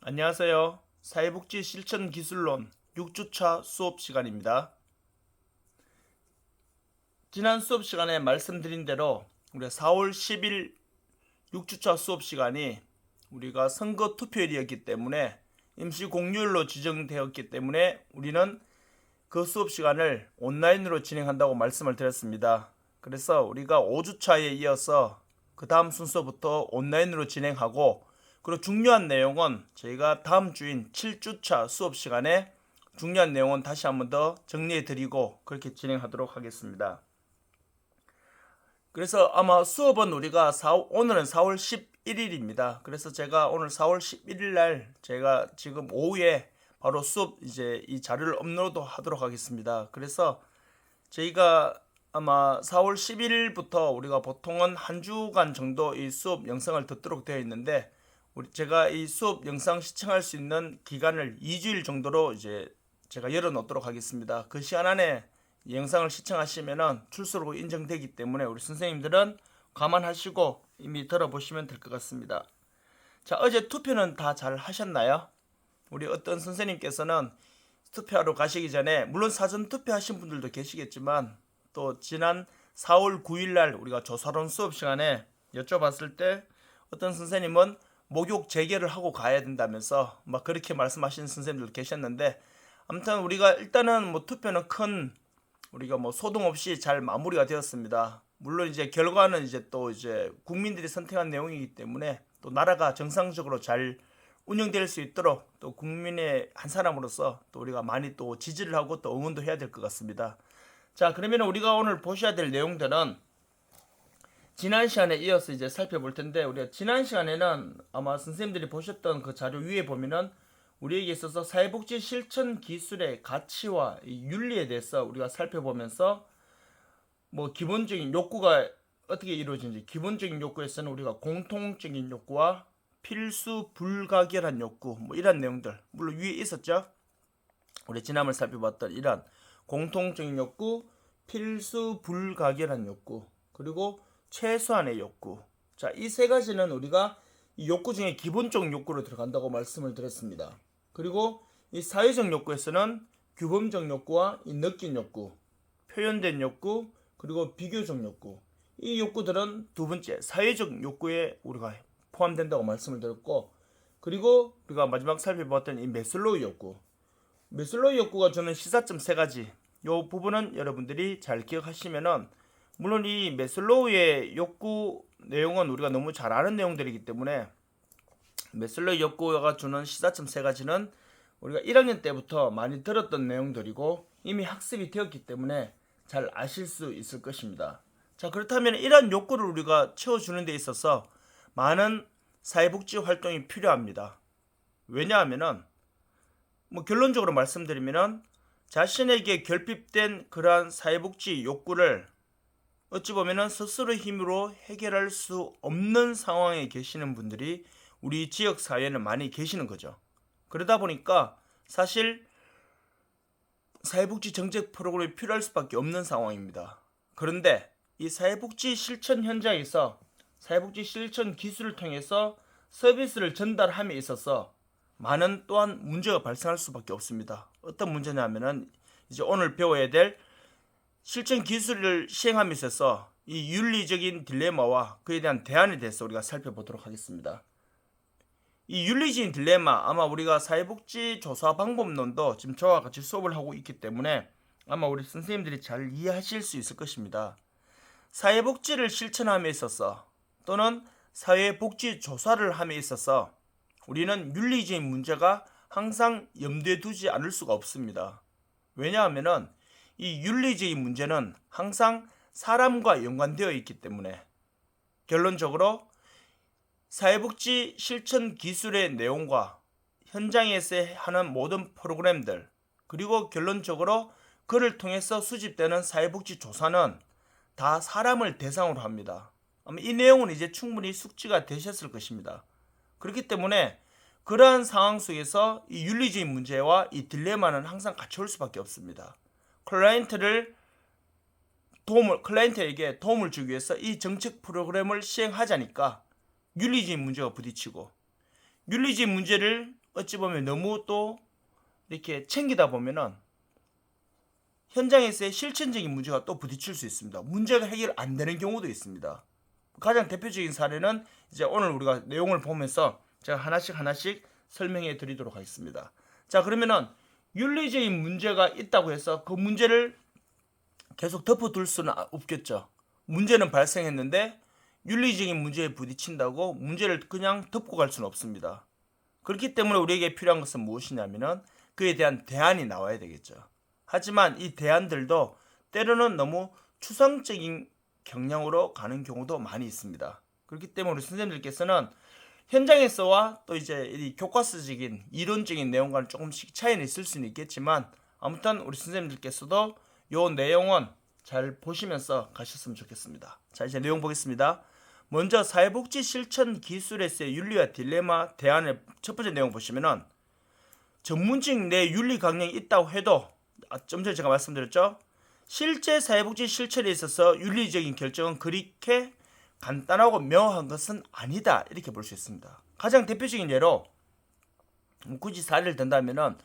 안녕하세요. 사회복지 실천 기술론 6주차 수업 시간입니다. 지난 수업 시간에 말씀드린 대로 우리가 4월 10일 6주차 수업 시간이 우리가 선거 투표일이었기 때문에 임시 공휴일로 지정되었기 때문에 우리는 그 수업 시간을 온라인으로 진행한다고 말씀을 드렸습니다. 그래서 우리가 5주차에 이어서 그 다음 순서부터 온라인으로 진행하고, 그리고 중요한 내용은 저희가 다음 주인 7주차 수업 시간에 중요한 내용은 다시 한번 더 정리해 드리고 그렇게 진행하도록 하겠습니다. 그래서 아마 수업은 우리가 오늘은 4월 11일입니다. 그래서 제가 오늘 4월 11일 날 제가 지금 오후에 바로 수업 이제 이 자료를 업로드 하도록 하겠습니다. 그래서 저희가 아마 4월 10일부터 우리가 보통은 한 주간 정도 이 수업 영상을 듣도록 되어 있는데, 제가 이 수업 영상 시청할 수 있는 기간을 2주일 정도로 이제 제가 열어놓도록 하겠습니다. 그 시간 안에 이 영상을 시청하시면은 출소로 인정되기 때문에 우리 선생님들은 감안하시고 이미 들어보시면 될 것 같습니다. 자, 어제 투표는 다 잘 하셨나요? 우리 어떤 선생님께서는 투표하러 가시기 전에, 물론 사전 투표하신 분들도 계시겠지만 또 지난 4월 9일 날 우리가 조사론 수업 시간에 여쭤봤을 때 어떤 선생님은 목욕 재개를 하고 가야 된다면서 막 그렇게 말씀하시는 선생님들 계셨는데, 아무튼 우리가 일단은 뭐 투표는 큰 우리가 뭐 소동 없이 잘 마무리가 되었습니다. 물론 이제 결과는 이제 또 이제 국민들이 선택한 내용이기 때문에 또 나라가 정상적으로 잘 운영될 수 있도록 또 국민의 한 사람으로서 또 우리가 많이 또 지지를 하고 또 응원도 해야 될 것 같습니다. 자, 그러면 우리가 오늘 보셔야 될 내용들은 지난 시간에 이어서 이제 살펴볼 텐데, 우리가 지난 시간에는 아마 선생님들이 보셨던 그 자료 위에 보면은 우리에게 있어서 사회복지 실천 기술의 가치와 윤리에 대해서 우리가 살펴보면서 뭐 기본적인 욕구가 어떻게 이루어지는지, 기본적인 욕구에서는 우리가 공통적인 욕구와 필수 불가결한 욕구, 뭐 이런 내용들 물론 위에 있었죠. 우리 지난번 살펴봤던 이런 공통적인 욕구, 필수 불가결한 욕구, 그리고 최소한의 욕구. 자, 이 세 가지는 우리가 이 욕구 중에 기본적 욕구로 들어간다고 말씀을 드렸습니다. 그리고 이 사회적 욕구에서는 규범적 욕구와 이 느낀 욕구, 표현된 욕구, 그리고 비교적 욕구. 이 욕구들은 두 번째 사회적 욕구에 우리가 포함된다고 말씀을 드렸고, 그리고 우리가 마지막 살펴봤던 이 매슬로우 욕구. 매슬로우 욕구가 주는 시사점 세 가지. 이 부분은 여러분들이 잘 기억하시면은, 물론 이 매슬로우의 욕구 내용은 우리가 너무 잘 아는 내용들이기 때문에 매슬로우 욕구가 주는 시사점 세 가지는 우리가 1학년 때부터 많이 들었던 내용들이고 이미 학습이 되었기 때문에 잘 아실 수 있을 것입니다. 자, 그렇다면 이런 욕구를 우리가 채워주는 데 있어서 많은 사회복지 활동이 필요합니다. 왜냐하면은 뭐 결론적으로 말씀드리면은 자신에게 결핍된 그러한 사회복지 욕구를 어찌 보면은 스스로의 힘으로 해결할 수 없는 상황에 계시는 분들이 우리 지역 사회에는 많이 계시는 거죠. 그러다 보니까 사실 사회복지 정책 프로그램이 필요할 수밖에 없는 상황입니다. 그런데 이 사회복지 실천 현장에서 사회복지 실천 기술을 통해서 서비스를 전달함에 있어서 많은 또한 문제가 발생할 수밖에 없습니다. 어떤 문제냐면은 이제 오늘 배워야 될 실천 기술을 시행함에 있어서 이 윤리적인 딜레마와 그에 대한 대안에 대해서 우리가 살펴보도록 하겠습니다. 이 윤리적인 딜레마, 아마 우리가 사회복지 조사 방법론도 지금 저와 같이 수업을 하고 있기 때문에 아마 우리 선생님들이 잘 이해하실 수 있을 것입니다. 사회복지를 실천함에 있어서 또는 사회복지 조사를 함에 있어서 우리는 윤리적인 문제가 항상 염두에 두지 않을 수가 없습니다. 왜냐하면은 이 윤리적인 문제는 항상 사람과 연관되어 있기 때문에, 결론적으로 사회복지 실천 기술의 내용과 현장에서 하는 모든 프로그램들, 그리고 결론적으로 그를 통해서 수집되는 사회복지 조사는 다 사람을 대상으로 합니다. 아마 이 내용은 이제 충분히 숙지가 되셨을 것입니다. 그렇기 때문에 그러한 상황 속에서 이 윤리적인 문제와 이 딜레마는 항상 같이 올 수밖에 없습니다. 클라이언트에게 도움을 주기 위해서 이 정책 프로그램을 시행하자니까 윤리적인 문제가 부딪히고, 윤리적인 문제를 어찌 보면 너무 또 이렇게 챙기다 보면은 현장에서의 실천적인 문제가 또 부딪힐 수 있습니다. 문제가 해결 안 되는 경우도 있습니다. 가장 대표적인 사례는 이제 오늘 우리가 내용을 보면서 제가 하나씩 설명해 드리도록 하겠습니다. 자, 그러면은 윤리적인 문제가 있다고 해서 그 문제를 계속 덮어둘 수는 없겠죠. 문제는 발생했는데 윤리적인 문제에 부딪힌다고 문제를 그냥 덮고 갈 수는 없습니다. 그렇기 때문에 우리에게 필요한 것은 무엇이냐면은 그에 대한 대안이 나와야 되겠죠. 하지만 이 대안들도 때로는 너무 추상적인 경향으로 가는 경우도 많이 있습니다. 그렇기 때문에 우리 선생님들께서는 현장에서와 또 이제 이 교과서적인 이론적인 내용과는 조금씩 차이는 있을 수는 있겠지만 아무튼 우리 선생님들께서도 요 내용은 잘 보시면서 가셨으면 좋겠습니다. 자, 이제 내용 보겠습니다. 먼저 사회복지 실천 기술에서의 윤리와 딜레마 대안의 첫 번째 내용 보시면은 전문직 내 윤리 강령이 있다고 해도 좀 전에 제가 말씀드렸죠. 실제 사회복지 실천에 있어서 윤리적인 결정은 그렇게 간단하고 명확한 것은 아니다 이렇게 볼 수 있습니다. 가장 대표적인 예로 굳이 사례를 든다면은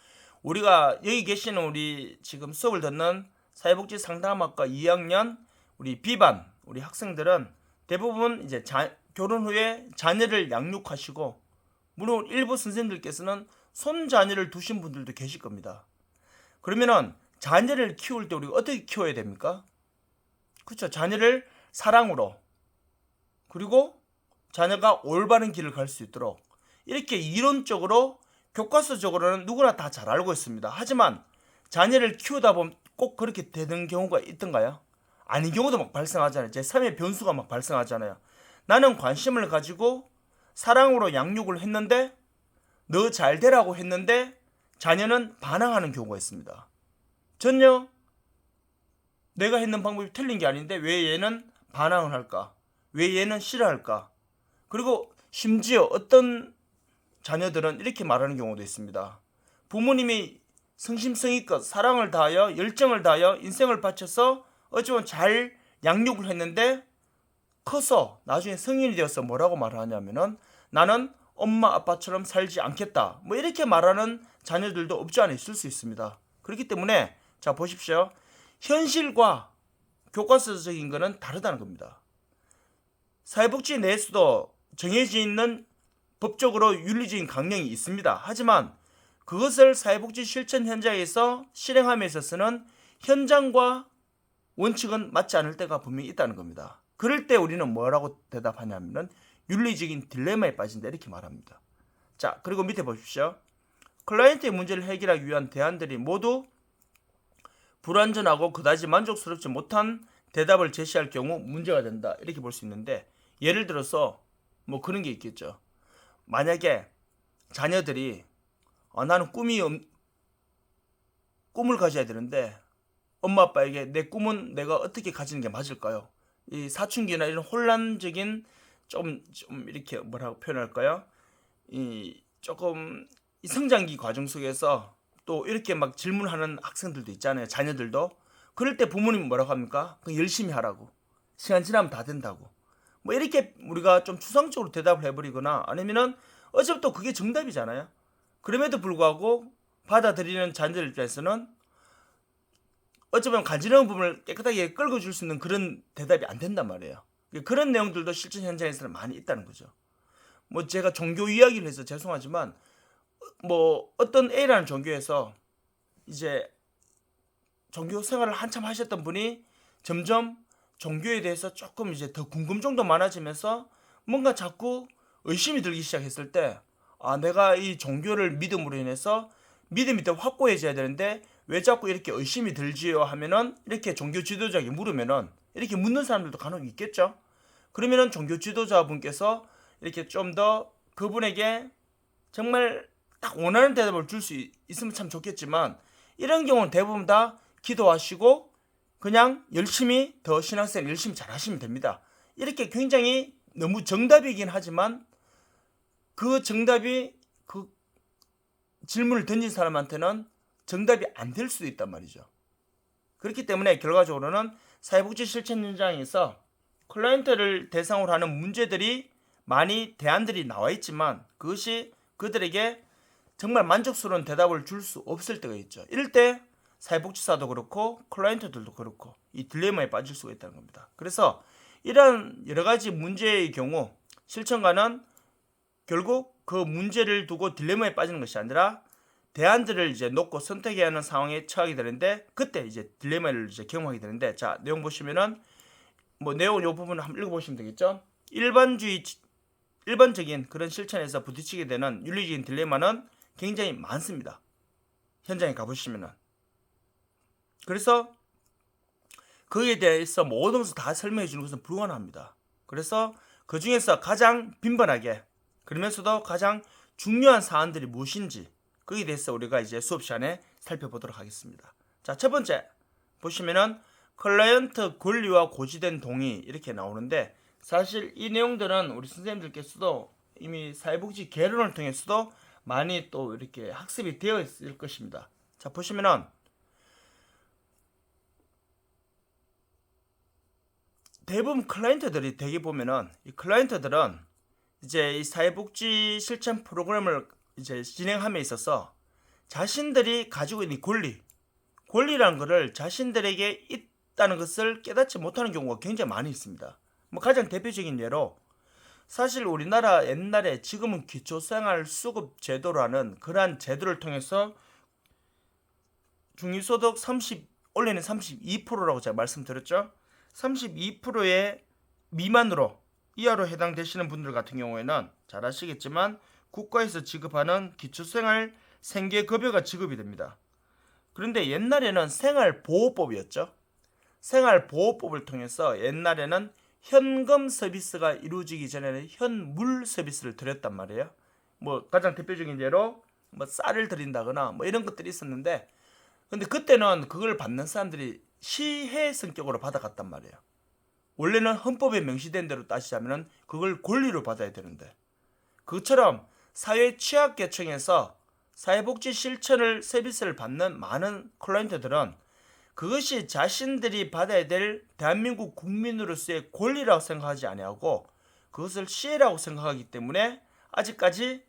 우리가 여기 계시는 우리 지금 수업을 듣는 사회복지 상담학과 2학년 우리 B반 우리 학생들은 대부분 이제 결혼 후에 자녀를 양육하시고 물론 일부 선생님들께서는 손자녀를 두신 분들도 계실 겁니다. 그러면은 자녀를 키울 때 우리가 어떻게 키워야 됩니까? 그렇죠. 자녀를 사랑으로 그리고 자녀가 올바른 길을 갈 수 있도록 이렇게 이론적으로 교과서적으로는 누구나 다 잘 알고 있습니다. 하지만 자녀를 키우다 보면 꼭 그렇게 되는 경우가 있던가요? 아닌 경우도 막 발생하잖아요. 제3의 변수가 막 발생하잖아요. 나는 관심을 가지고 사랑으로 양육을 했는데 너 잘 되라고 했는데 자녀는 반항하는 경우가 있습니다. 전혀 내가 했는 방법이 틀린 게 아닌데 왜 얘는 반항을 할까? 왜 얘는 싫어할까? 그리고 심지어 어떤 자녀들은 이렇게 말하는 경우도 있습니다. 부모님이 성심성의껏 사랑을 다하여 열정을 다하여 인생을 바쳐서 어쩌면 잘 양육을 했는데 커서 나중에 성인이 되어서 뭐라고 말하냐면은 나는 엄마 아빠처럼 살지 않겠다 뭐 이렇게 말하는 자녀들도 없지 않아 있을 수 있습니다. 그렇기 때문에 자 보십시오. 현실과 교과서적인 거는 다르다는 겁니다. 사회복지 내에서도 정해져 있는 법적으로 윤리적인 강령이 있습니다. 하지만 그것을 사회복지 실천 현장에서 실행함에 있어서는 현장과 원칙은 맞지 않을 때가 분명히 있다는 겁니다. 그럴 때 우리는 뭐라고 대답하냐면은 윤리적인 딜레마에 빠진다 이렇게 말합니다. 자, 그리고 밑에 보십시오. 클라이언트의 문제를 해결하기 위한 대안들이 모두 불완전하고 그다지 만족스럽지 못한 대답을 제시할 경우 문제가 된다 이렇게 볼 수 있는데 예를 들어서 뭐 그런 게 있겠죠. 만약에 자녀들이 나는 꿈을 가져야 되는데 엄마 아빠에게 내 꿈은 내가 어떻게 가지는 게 맞을까요? 이 사춘기나 이런 혼란적인 좀 이렇게 뭐라고 표현할까요? 조금 이 성장기 과정 속에서 또 이렇게 막 질문하는 학생들도 있잖아요. 자녀들도. 그럴 때 부모님은 뭐라고 합니까? 열심히 하라고. 시간 지나면 다 된다고. 뭐 이렇게 우리가 좀 추상적으로 대답을 해버리거나 아니면은 어차피 또 그게 정답이잖아요. 그럼에도 불구하고 받아들이는 자녀들 입장에서는 어쩌면 간지러운 부분을 깨끗하게 끌어줄 수 있는 그런 대답이 안 된단 말이에요. 그런 내용들도 실전 현장에서는 많이 있다는 거죠. 뭐 제가 종교 이야기를 해서 죄송하지만 뭐 어떤 A라는 종교에서 이제 종교 생활을 한참 하셨던 분이 점점 종교에 대해서 조금 이제 더 궁금증도 많아지면서 뭔가 자꾸 의심이 들기 시작했을 때 내가 이 종교를 믿음으로 인해서 믿음이 더 확고해져야 되는데 왜 자꾸 이렇게 의심이 들지요 하면은 이렇게 종교 지도자에게 물으면은 이렇게 묻는 사람들도 간혹 있겠죠. 그러면은 종교 지도자분께서 이렇게 좀 더 그분에게 정말 딱 원하는 대답을 줄 수 있으면 참 좋겠지만 이런 경우는 대부분 다 기도하시고 그냥 열심히 더 신앙생활 열심히 잘 하시면 됩니다. 이렇게 굉장히 너무 정답이긴 하지만 그 정답이 그 질문을 던진 사람한테는 정답이 안 될 수도 있단 말이죠. 그렇기 때문에 결과적으로는 사회복지 실천 현장에서 클라이언트를 대상으로 하는 문제들이 많이 대안들이 나와 있지만 그것이 그들에게 정말 만족스러운 대답을 줄 수 없을 때가 있죠. 이럴 때 사회복지사도 그렇고 클라이언트들도 그렇고 이 딜레마에 빠질 수가 있다는 겁니다. 그래서 이런 여러 가지 문제의 경우 실천가는 결국 그 문제를 두고 딜레마에 빠지는 것이 아니라 대안들을 이제 놓고 선택해야 하는 상황에 처하게 되는데, 그때 이제 딜레마를 이제 경험하게 되는데, 자, 내용 보시면은 뭐 내용 요 부분을 한번 읽어보시면 되겠죠. 일반적인 그런 실천에서 부딪히게 되는 윤리적인 딜레마는 굉장히 많습니다. 현장에 가보시면은. 그래서 거기에 대해서 모든 것을 다 설명해 주는 것은 불가능합니다. 그래서 그 중에서 가장 빈번하게, 그러면서도 가장 중요한 사안들이 무엇인지, 거기에 대해서 우리가 이제 수업 시간에 살펴보도록 하겠습니다. 자, 첫 번째 보시면은 클라이언트 권리와 고지된 동의 이렇게 나오는데, 사실 이 내용들은 우리 선생님들께서도 이미 사회복지 개론을 통해서도 많이 또 이렇게 학습이 되어 있을 것입니다. 자, 보시면은 대부분 클라이언트들이 되게 보면은 이 클라이언트들은 이제 이 사회복지 실천 프로그램을 이제 진행함에 있어서 자신들이 가지고 있는 권리라는 것을 자신들에게 있다는 것을 깨닫지 못하는 경우가 굉장히 많이 있습니다. 뭐 가장 대표적인 예로 사실 우리나라 옛날에 지금은 기초생활수급 제도라는 그러한 제도를 통해서 중위소득 30 원래는 32%라고 제가 말씀드렸죠. 32%의 미만으로 이하로 해당되시는 분들 같은 경우에는 잘 아시겠지만 국가에서 지급하는 기초생활 생계급여가 지급이 됩니다. 그런데 옛날에는 생활보호법이었죠. 생활보호법을 통해서 옛날에는 현금 서비스가 이루어지기 전에는 현물 서비스를 드렸단 말이에요. 뭐 가장 대표적인 예로 뭐 쌀을 드린다거나 뭐 이런 것들이 있었는데, 근데 그때는 그걸 받는 사람들이 시혜 성격으로 받아갔단 말이에요. 원래는 헌법에 명시된 대로 따지자면 그걸 권리로 받아야 되는데, 그처럼 사회 취약계층에서 사회복지 실천을 서비스를 받는 많은 클라이언트들은 그것이 자신들이 받아야 될 대한민국 국민으로서의 권리라고 생각하지 아니하고 그것을 시혜라고 생각하기 때문에 아직까지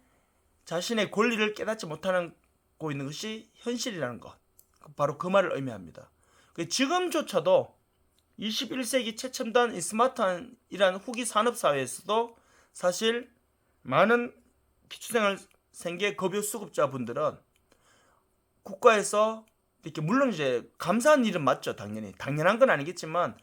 자신의 권리를 깨닫지 못하고 있는 것이 현실이라는 것, 바로 그 말을 의미합니다. 지금조차도 21세기 최첨단 스마트한이라는 후기 산업사회에서도 사실 많은 기초생활 생계급여 수급자분들은 국가에서 이렇게, 물론 이제 감사한 일은 맞죠. 당연한 건 아니겠지만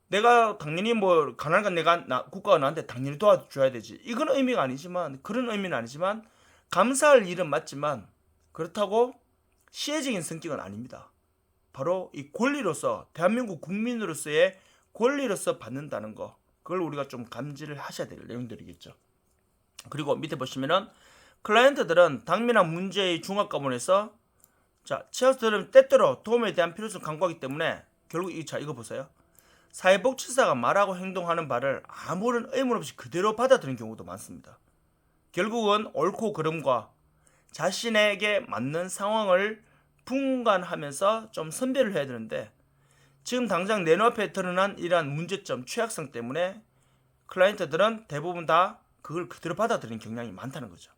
내가 당연히 뭐 가난한 국가가 나한테 당연히 도와줘야 되지, 이건 의미가 아니지만, 그런 의미는 아니지만 감사할 일은 맞지만 그렇다고 시혜적인 성격은 아닙니다. 바로 이 권리로서, 대한민국 국민으로서의 권리로서 받는다는 거, 그걸 우리가 좀 감지를 하셔야 될 내용들이겠죠. 그리고 밑에 보시면은 클라이언트들은 당면한 문제의 중압감원에서 취약들은 때때로 도움에 대한 필요성을 강구하기 때문에 결국 이거 보세요. 사회복지사가 말하고 행동하는 바를 아무런 의문 없이 그대로 받아들이는 경우도 많습니다. 결국은 옳고 그름과 자신에게 맞는 상황을 분간하면서 좀 선별을 해야 되는데, 지금 당장 내 눈앞에 드러난 이러한 문제점, 취약성 때문에 클라이언트들은 대부분 다 그걸 그대로 받아들이는 경향이 많다는 거죠.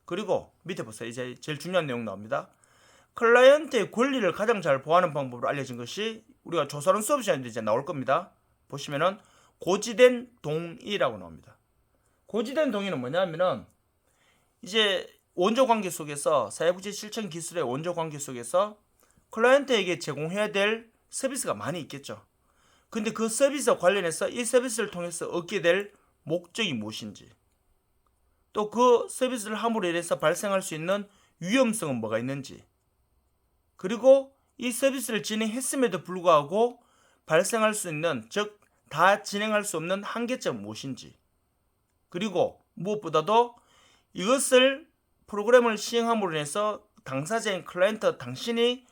그리고 밑에 보세요. 이제 제일 중요한 내용 나옵니다. 클라이언트의 권리를 가장 잘 보호하는 방법으로 알려진 것이 우리가 조사론 수업 시간에 이제 나올 겁니다. 보시면은 고지된 동의라고 나옵니다. 고지된 동의는 뭐냐면은 이제 원조 관계 속에서, 사회복지 실천 기술의 원조 관계 속에서 클라이언트에게 제공해야 될 서비스가 많이 있겠죠. 근데 그 서비스와 관련해서 이 서비스를 통해서 얻게 될 목적이 무엇인지, 또 그 서비스를 함으로 인해서 발생할 수 있는 위험성은 뭐가 있는지, 그리고 이 서비스를 진행했음에도 불구하고 발생할 수 있는, 즉 다 진행할 수 없는 한계점은 무엇인지, 그리고 무엇보다도 이것을 프로그램을 시행함으로 인해서 당사자인 클라이언트 당신이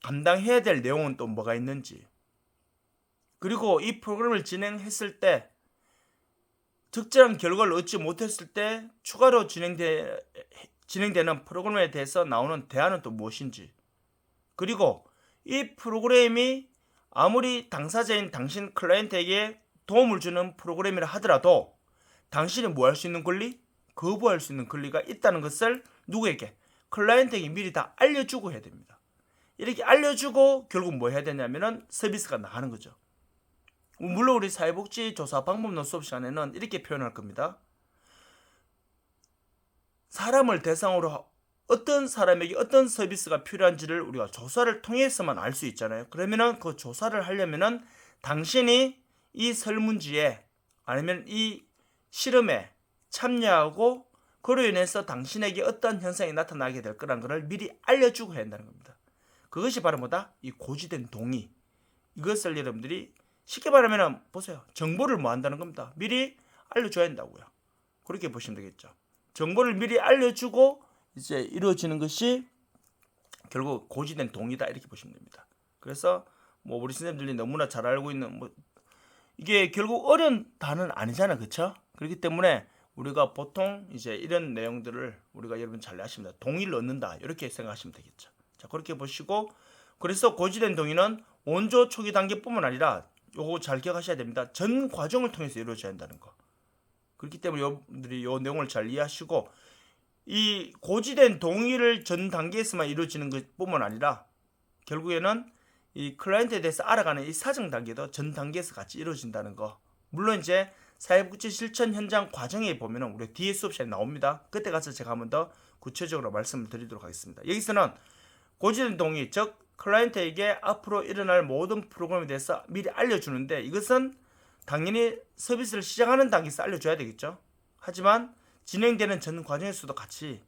감당해야 될 내용은 또 뭐가 있는지, 그리고 이 프로그램을 진행했을 때 적절한 결과를 얻지 못했을 때 추가로 진행되는 프로그램에 대해서 나오는 대안은 또 무엇인지, 그리고 이 프로그램이 아무리 당사자인 당신 클라이언트에게 도움을 주는 프로그램이라 하더라도 당신이 뭐 할 수 있는 권리? 거부할 수 있는 권리가 있다는 것을 누구에게? 클라이언트에게 미리 다 알려주고 해야 됩니다. 이렇게 알려주고 결국 뭐 해야 되냐면은 서비스가 나가는 거죠. 물론 우리 사회복지조사 방법론 수업 시간에는 이렇게 표현할 겁니다. 사람을 대상으로 어떤 사람에게 어떤 서비스가 필요한지를 우리가 조사를 통해서만 알 수 있잖아요. 그러면은 그 조사를 하려면은 당신이 이 설문지에 아니면 이 실험에 참여하고 그로 인해서 당신에게 어떤 현상이 나타나게 될 거란 것을 미리 알려주고 해야 한다는 겁니다. 그것이 바로 뭐다? 이 고지된 동의. 이것을 여러분들이 쉽게 말하면 보세요. 정보를 뭐 한다는 겁니다. 미리 알려줘야 한다고요. 그렇게 보시면 되겠죠. 정보를 미리 알려주고 이제 이루어지는 것이 결국 고지된 동의다 이렇게 보시면 됩니다. 그래서 뭐 우리 선생님들이 너무나 잘 알고 있는 뭐 이게 결국 어려운 단어는 아니잖아, 그렇죠? 그렇기 때문에 우리가 보통 이제 이런 내용들을 우리가 여러분 잘 아십니다. 동의를 얻는다 이렇게 생각하시면 되겠죠. 자 그렇게 보시고 그래서 고지된 동의는 원조 초기 단계뿐만 아니라 요거 잘 기억하셔야 됩니다. 전 과정을 통해서 이루어져야 한다는 거. 그렇기 때문에 여러분들이 이 내용을 잘 이해하시고 이 고지된 동의를 전 단계에서만 이루어지는 것뿐만 아니라 결국에는 이 클라이언트에 대해서 알아가는 이 사정 단계도 전 단계에서 같이 이루어진다는 거. 물론 이제 사회복지 실천 현장 과정에 보면은 우리 뒤에 수업 시간에 나옵니다. 그때 가서 제가 한번 더 구체적으로 말씀을 드리도록 하겠습니다. 여기서는 고지된 동의, 즉 클라이언트에게 앞으로 일어날 모든 프로그램에 대해서 미리 알려주는데 이것은 당연히 서비스를 시작하는 단계에서 알려줘야 되겠죠. 하지만 진행되는 전 과정에서도 같이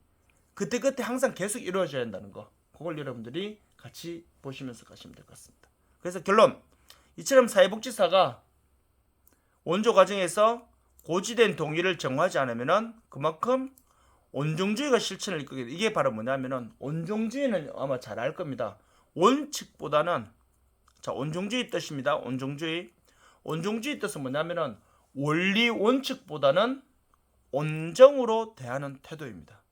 그때그때 항상 계속 이루어져야 한다는 거. 그걸 여러분들이 같이 보시면서 가시면 될 것 같습니다. 그래서 결론, 이처럼 사회복지사가 원조 과정에서 고지된 동의를 정하지 않으면 그만큼 온종주의가 실천을 이끌게 돼. 이게 바로 뭐냐면은 온종주의는 아마 잘 알 겁니다. 원칙보다는 자 온종주의 뜻입니다. 온종주의 뜻은 뭐냐면은 원리 원칙보다는 온정으로 대하는 태도입니다.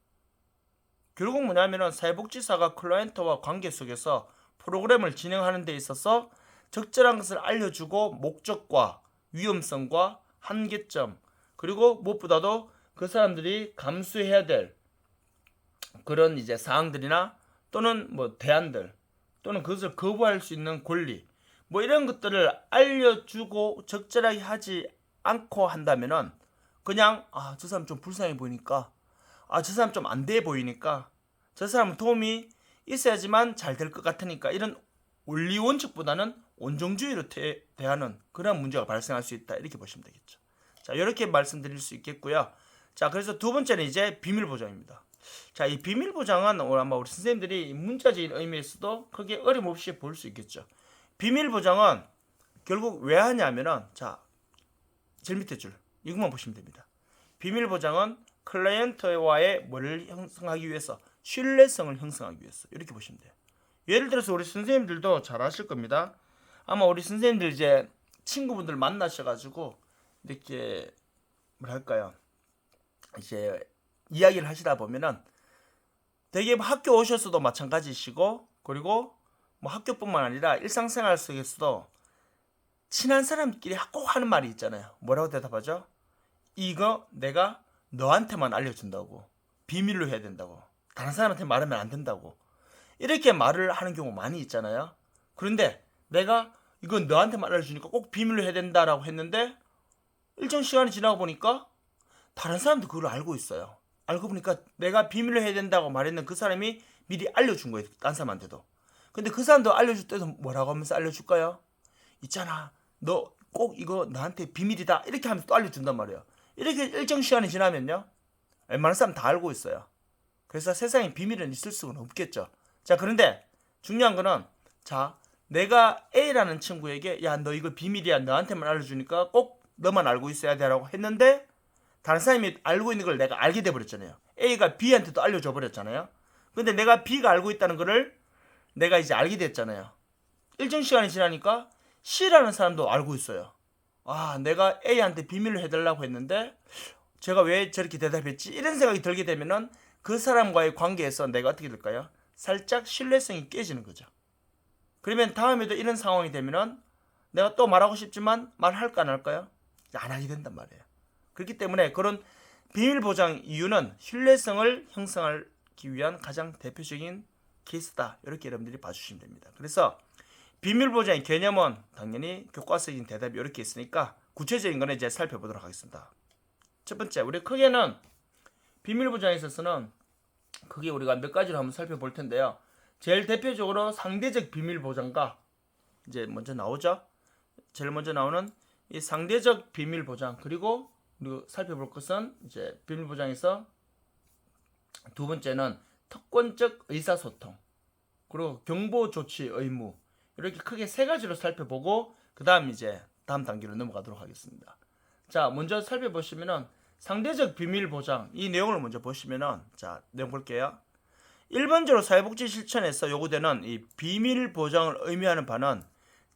결국 뭐냐면은 사회복지사가 클라이언트와 관계 속에서 프로그램을 진행하는 데 있어서 적절한 것을 알려주고 목적과 위험성과 한계점 그리고 무엇보다도 그 사람들이 감수해야 될 그런 이제 사항들이나 또는 뭐 대안들 또는 그것을 거부할 수 있는 권리 뭐 이런 것들을 알려주고 적절하게 하지 않고 한다면은 그냥 저 사람 좀 불쌍해 보이니까 저 사람 좀 안 돼 보이니까 저 사람은 도움이 있어야지만 잘 될 것 같으니까 이런 원리 원칙보다는 온정주의로 대하는 그런 문제가 발생할 수 있다 이렇게 보시면 되겠죠. 자 이렇게 말씀드릴 수 있겠고요. 자 그래서 두 번째는 이제 비밀 보장입니다. 자 이 비밀 보장은 아마 우리 선생님들이 문자적인 의미에서도 크게 어림없이 볼 수 있겠죠. 비밀 보장은 결국 왜 하냐면은 자 제일 밑에 줄 이것만 보시면 됩니다. 비밀 보장은 클라이언트와의 뭐를 형성하기 위해서 신뢰성을 형성하기 위해서 이렇게 보시면 돼요. 예를 들어서 우리 선생님들도 잘 아실 겁니다. 아마 우리 선생님들 이제 친구분들 만나셔가지고 이렇게 뭐랄까요 이제 이야기를 하시다 보면은 되게 학교 오셨어도 마찬가지시고 그리고 뭐 학교뿐만 아니라 일상생활 속에서도 친한 사람끼리 꼭 하는 말이 있잖아요. 뭐라고 대답하죠? 이거 내가 너한테만 알려준다고 비밀로 해야 된다고 다른 사람한테 말하면 안 된다고 이렇게 말을 하는 경우 많이 있잖아요. 그런데 내가 이건 너한테만 알려주니까 꼭 비밀로 해야 된다라고 했는데 일정 시간이 지나고 보니까 다른 사람도 그걸 알고 있어요. 알고 보니까 내가 비밀로 해야 된다고 말했는 그 사람이 미리 알려준 거예요. 딴 사람한테도. 근데 그 사람도 알려줄 때도 뭐라고 하면서 알려줄까요? 있잖아 너 꼭 이거 나한테 비밀이다 이렇게 하면서 또 알려준단 말이에요. 이렇게 일정 시간이 지나면요 웬만한 사람 다 알고 있어요. 그래서 세상에 비밀은 있을 수는 없겠죠. 자 그런데 중요한 거는 자 내가 A라는 친구에게 야 너 이거 비밀이야 너한테만 알려주니까 꼭 너만 알고 있어야 돼라고 했는데 다른 사람이 알고 있는 걸 내가 알게 돼버렸잖아요. A가 B한테도 알려줘 버렸잖아요. 근데 내가 B가 알고 있다는 거를 내가 이제 알게 됐잖아요. 일정 시간이 지나니까 C라는 사람도 알고 있어요. 내가 A한테 비밀로 해달라고 했는데 제가 왜 저렇게 대답했지? 이런 생각이 들게 되면은 그 사람과의 관계에서 내가 어떻게 될까요? 살짝 신뢰성이 깨지는 거죠. 그러면 다음에도 이런 상황이 되면은 내가 또 말하고 싶지만 말할까 안 할까요? 안 하게 된단 말이에요. 그렇기 때문에 그런 비밀 보장 이유는 신뢰성을 형성할 위한 가장 대표적인 케이스다. 이렇게 여러분들이 봐주시면 됩니다. 그래서 비밀보장의 개념은 당연히 교과서적인 대답이 이렇게 있으니까 구체적인 거는 이제 살펴보도록 하겠습니다. 첫 번째, 우리 크게는 비밀보장에 있어서는 크게 우리가 몇 가지를 한번 살펴볼 텐데요. 제일 대표적으로 상대적 비밀보장과 이제 먼저 나오죠. 제일 먼저 나오는 이 상대적 비밀보장, 그리고 우리가 살펴볼 것은 이제 비밀보장에서 두 번째는 특권적 의사소통, 그리고 경보조치 의무, 이렇게 크게 세 가지로 살펴보고 그 다음 이제 다음 단계로 넘어가도록 하겠습니다. 자, 먼저 살펴보시면은 상대적 비밀보장, 이 내용을 먼저 보시면은, 자, 내용 볼게요. 일반적으로 사회복지 실천에서 요구되는 이 비밀보장을 의미하는 바는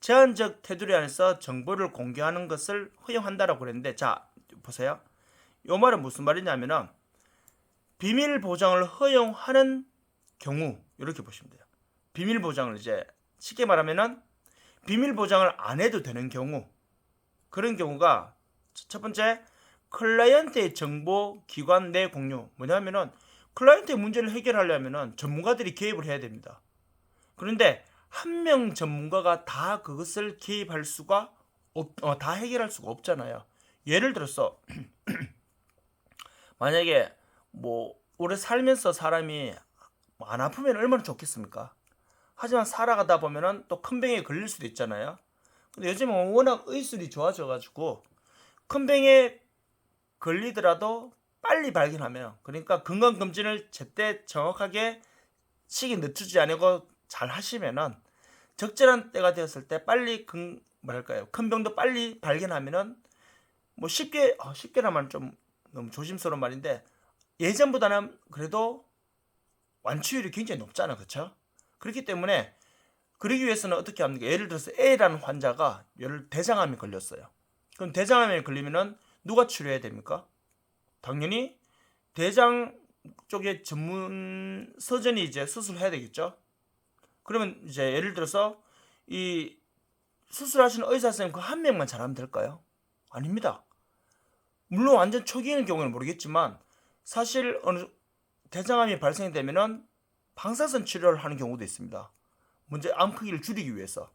제한적 테두리 안에서 정보를 공개하는 것을 허용한다라고 그랬는데, 자, 보세요. 요 말은 무슨 말이냐면은 비밀보장을 허용하는 경우, 이렇게 보시면 돼요. 비밀보장을 이제 쉽게 말하면은 비밀보장을 안 해도 되는 경우, 그런 경우가 첫 번째, 클라이언트의 정보 기관 내 공유. 뭐냐면은 클라이언트의 문제를 해결하려면은 전문가들이 개입을 해야 됩니다. 그런데 한 명 전문가가 다 그것을 개입할 수가 다 해결할 수가 없잖아요. 예를 들어서 만약에 뭐 오래 살면서 사람이 안 아프면 얼마나 좋겠습니까? 하지만 살아가다 보면은 또 큰 병에 걸릴 수도 있잖아요. 근데 요즘은 워낙 의술이 좋아져가지고 큰 병에 걸리더라도 빨리 발견하면, 그러니까 건강검진을 제때 정확하게 시기 늦추지 않고 잘 하시면은 적절한 때가 되었을 때 빨리 큰 병도 빨리 발견하면은 뭐 쉽게라면 좀 너무 조심스러운 말인데 예전보다는 그래도 완치율이 굉장히 높잖아, 그렇죠? 그렇기 때문에 그러기 위해서는 어떻게 합니까? 예를 들어서 A라는 환자가 대장암이 걸렸어요. 그럼 대장암에 걸리면은 누가 치료해야 됩니까? 당연히 대장 쪽에 전문 서전이 이제 수술해야 되겠죠. 그러면 이제 예를 들어서 이 수술하시는 의사 선생님 그 한 명만 잘하면 될까요? 아닙니다. 물론 완전 초기인 경우는 모르겠지만 사실 어느 대장암이 발생되면은 방사선 치료를 하는 경우도 있습니다. 먼저 암 크기를 줄이기 위해서.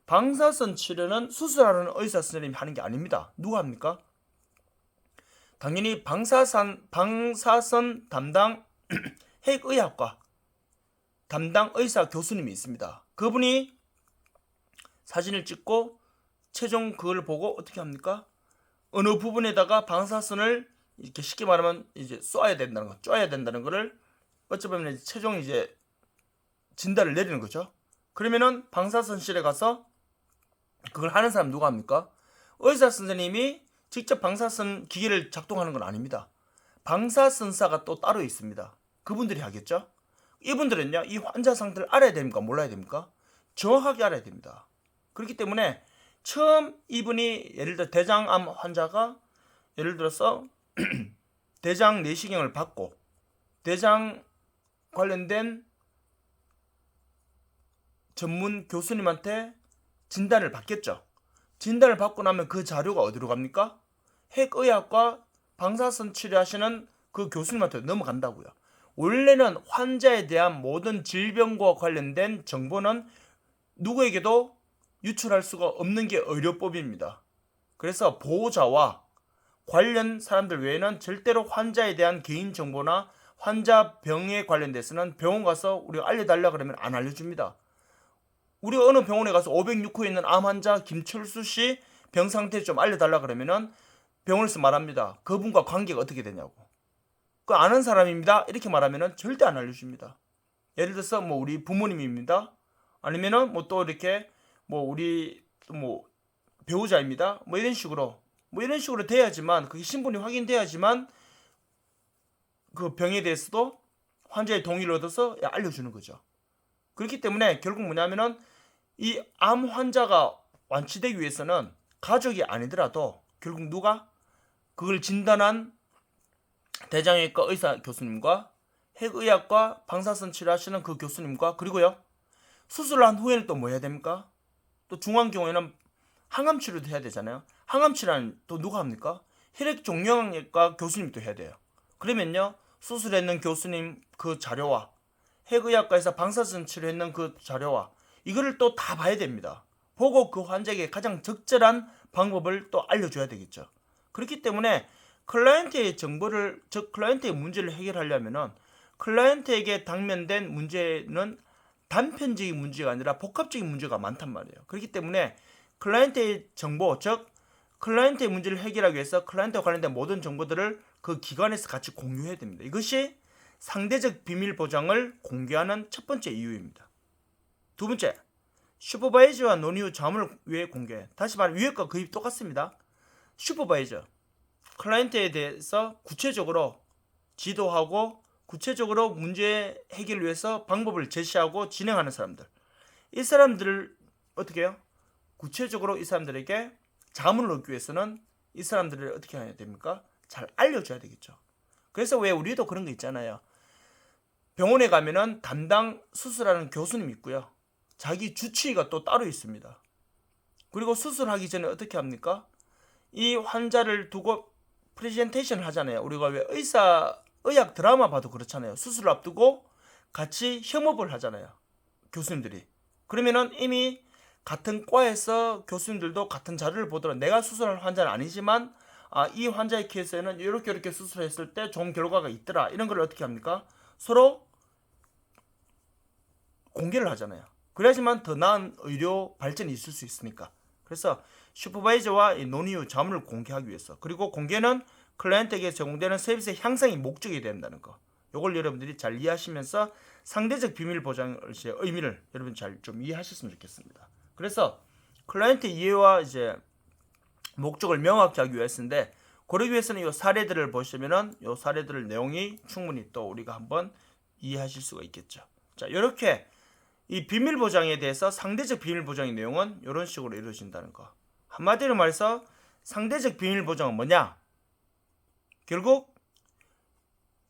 방사선 치료는 수술하는 의사 선생님이 하는 게 아닙니다. 누가 합니까? 당연히 방사선 담당 핵의학과 담당 의사 교수님이 있습니다. 그분이 사진을 찍고 최종 그걸 보고 어떻게 합니까? 어느 부분에다가 방사선을 이렇게 쉽게 말하면 이제 쏴야 된다는 거를 어찌 보면 최종 이제 진단을 내리는 거죠. 그러면은 방사선실에 가서 그걸 하는 사람 누가 합니까? 의사 선생님이 직접 방사선 기계를 작동하는 건 아닙니다. 방사선사가 또 따로 있습니다. 그분들이 하겠죠. 이분들은요, 이 환자 상태를 알아야 됩니까? 몰라야 됩니까? 정확하게 알아야 됩니다. 그렇기 때문에 처음 이분이 예를 들어 대장암 환자가 예를 들어서 대장 내시경을 받고 대장 관련된 전문 교수님한테 진단을 받겠죠. 진단을 받고 나면 그 자료가 어디로 갑니까? 핵의학과 방사선 치료하시는 그 교수님한테 넘어간다고요. 원래는 환자에 대한 모든 질병과 관련된 정보는 누구에게도 유출할 수가 없는 게 의료법입니다. 그래서 보호자와 관련 사람들 외에는 절대로 환자에 대한 개인정보나 환자 병에 관련돼서는 병원 가서 우리가 알려달라 그러면 안 알려줍니다. 우리가 어느 병원에 가서 506호에 있는 암 환자 김철수 씨 병 상태 좀 알려달라 그러면은 병원에서 말합니다. 그분과 관계가 어떻게 되냐고. 그 아는 사람입니다. 이렇게 말하면은 절대 안 알려줍니다. 예를 들어서 뭐 우리 부모님입니다. 아니면은 뭐 또 이렇게 뭐 우리 뭐 배우자입니다. 뭐 이런 식으로 돼야지만 그게 신분이 확인돼야지만 그 병에 대해서도 환자의 동의를 얻어서 알려주는 거죠. 그렇기 때문에 결국 뭐냐면은 이 암 환자가 완치되기 위해서는 가족이 아니더라도 결국 누가 그걸 진단한 대장외과 의사 교수님과 핵의학과 방사선 치료하시는 그 교수님과 그리고요 수술을 한 후에는 또 뭐 해야 됩니까? 또 중요한 경우에는 항암 치료도 해야 되잖아요. 항암 치료는 또 누가 합니까? 혈액종양외과 교수님도 해야 돼요. 그러면요 수술했는 교수님 그 자료와 핵의학과에서 방사선 치료했는 그 자료와 이거를 또 다 봐야 됩니다. 보고 그 환자에게 가장 적절한 방법을 또 알려줘야 되겠죠. 그렇기 때문에 클라이언트의 정보를, 즉 클라이언트의 문제를 해결하려면은 클라이언트에게 당면된 문제는 단편적인 문제가 아니라 복합적인 문제가 많단 말이에요. 그렇기 때문에 클라이언트의 정보, 즉 클라이언트의 문제를 해결하기 위해서 클라이언트와 관련된 모든 정보들을 그 기관에서 같이 공유해야 됩니다. 이것이 상대적 비밀 보장을 공개하는 첫 번째 이유입니다. 두 번째, 슈퍼바이저와 논의 후 자문을 왜 공개해? 다시 말해 위에 거 거의 똑같습니다. 슈퍼바이저, 클라이언트에 대해서 구체적으로 지도하고 구체적으로 문제 해결을 위해서 방법을 제시하고 진행하는 사람들. 이 사람들을 어떻게 해요? 구체적으로 이 사람들에게 자문을 얻기 위해서는 이 사람들을 어떻게 해야 됩니까? 잘 알려줘야 되겠죠. 그래서 왜 우리도 그런 거 있잖아요. 병원에 가면은 담당 수술하는 교수님 있고요. 자기 주치의가 또 따로 있습니다. 그리고 수술하기 전에 어떻게 합니까? 이 환자를 두고 프레젠테이션 하잖아요. 우리가 왜 의학 드라마 봐도 그렇잖아요. 수술을 앞두고 같이 협업을 하잖아요. 교수님들이. 그러면은 이미 같은 과에서 교수님들도 같은 자료를 보더라도 내가 수술할 환자는 아니지만 이 환자의 케이스에는 이렇게 수술했을 때 좋은 결과가 있더라. 이런 걸 어떻게 합니까? 서로 공개를 하잖아요. 그래야지만 더 나은 의료 발전이 있을 수 있으니까. 그래서 슈퍼바이저와 논의 후 자문을 공개하기 위해서, 그리고 공개는 클라이언트에게 제공되는 서비스의 향상이 목적이 된다는 거. 이걸 여러분들이 잘 이해하시면서 상대적 비밀 보장의 의미를 여러분 잘 좀 이해하셨으면 좋겠습니다. 그래서 클라이언트 이해와 이제 목적을 명확히 하기 위해서인데, 그러기 위해서는 이 사례들을 보시면은 이 사례들의 내용이 충분히 또 우리가 한번 이해하실 수가 있겠죠. 자, 이렇게 이 비밀 보장에 대해서 상대적 비밀 보장의 내용은 이런 식으로 이루어진다는 거. 한마디로 말해서 상대적 비밀 보장은 뭐냐? 결국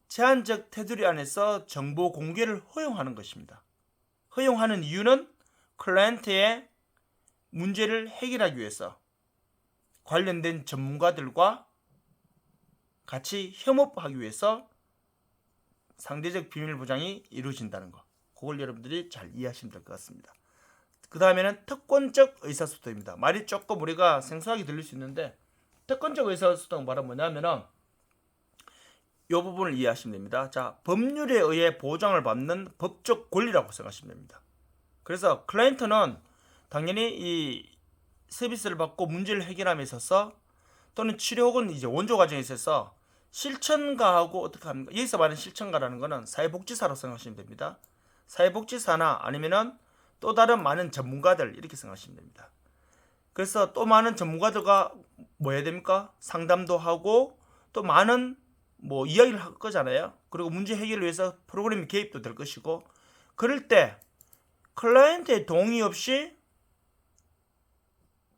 제한적 테두리 안에서 정보 공개를 허용하는 것입니다. 허용하는 이유는 클라이언트의 문제를 해결하기 위해서 관련된 전문가들과 같이 협업하기 위해서 상대적 비밀 보장이 이루어진다는 거. 그걸 여러분들이 잘 이해하시면 될 것 같습니다. 그 다음에는 특권적 의사소통입니다. 말이 조금 우리가 생소하게 들릴 수 있는데, 특권적 의사소통 말은 뭐냐면은 이 부분을 이해하시면 됩니다. 자, 법률에 의해 보장을 받는 법적 권리라고 생각하시면 됩니다. 그래서 클라이언트는 당연히 이 서비스를 받고 문제를 해결함에 있어서 또는 치료 혹은 이제 원조 과정에 있어서 실천가하고 어떻게 합니까? 여기서 말하는 실천가라는 것은 사회복지사로 생각하시면 됩니다. 사회복지사나 아니면은 또 다른 많은 전문가들 이렇게 생각하시면 됩니다. 그래서 또 많은 전문가들과 뭐 해야 됩니까? 상담도 하고 또 많은 뭐 이야기를 할 거잖아요. 그리고 문제 해결을 위해서 프로그램 개입도 될 것이고, 그럴 때 클라이언트의 동의 없이